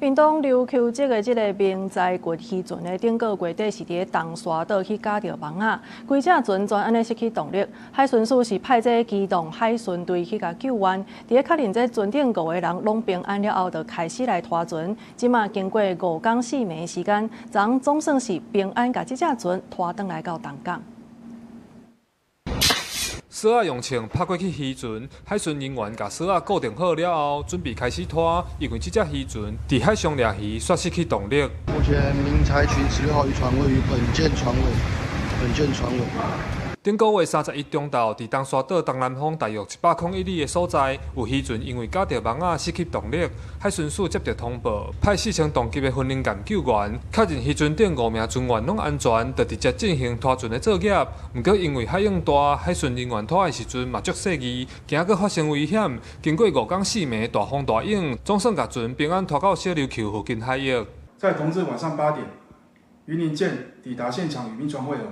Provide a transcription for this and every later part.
屏东琉球这个明在掘渔船的顶个月底是伫咧东沙岛去夹到网仔，规只船全安尼失去动力。海巡署是派这机动海巡队去甲救援，伫咧确认这船顶5个人拢平安了后，就开始来拖船。即马经过5天4暝的时间，昨总算是平安甲这只船拖转来到东港。 绳仔用枪拍过去渔船，海巡人员把绳仔固定好了后，准备开始拖，因为这只渔船伫海上掠鱼，煞失去动力。目前明柴群16号渔船位于本舰船尾。顶个月31中昼，伫东沙岛东南方大约100公里的所在，有渔船因为夹到网仔失去动力，海巡署接到通报，派4000吨级的分灵舰救援，确认渔船顶5名船员拢安全，就直接进行拖船的作业。不过因为海涌大，海巡人员拖的时阵嘛足细腻，惊佫发生危险。经过5天4暝大风大影，总算把船平安拖到小琉球附近海域。在同日晚上8点，云林舰抵达现场与民船会合。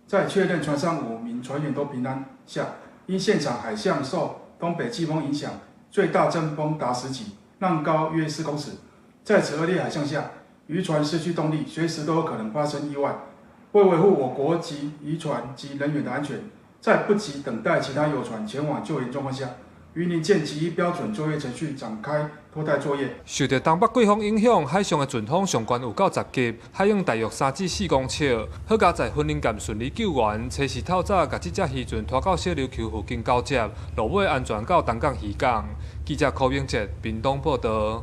在确认船上5名船员都平安下，因现场海象受东北季风影响，最大阵风达10级，浪高约4公尺。在此恶劣海象下，渔船失去动力，随时都有可能发生意外。为维护我国及渔船及人员的安全，在不及等待其他游船前往救援状况下，云林舰基于标准作业程序展开拖带作业。受到东北季风影响，海上的阵风上悬有到10级，海涌大约3至4公尺。好佳在分灵舰顺利救援，初时透早把这只渔船拖到小琉球附近交接，落尾安全到东港渔港。记者柯永哲，屏东报道。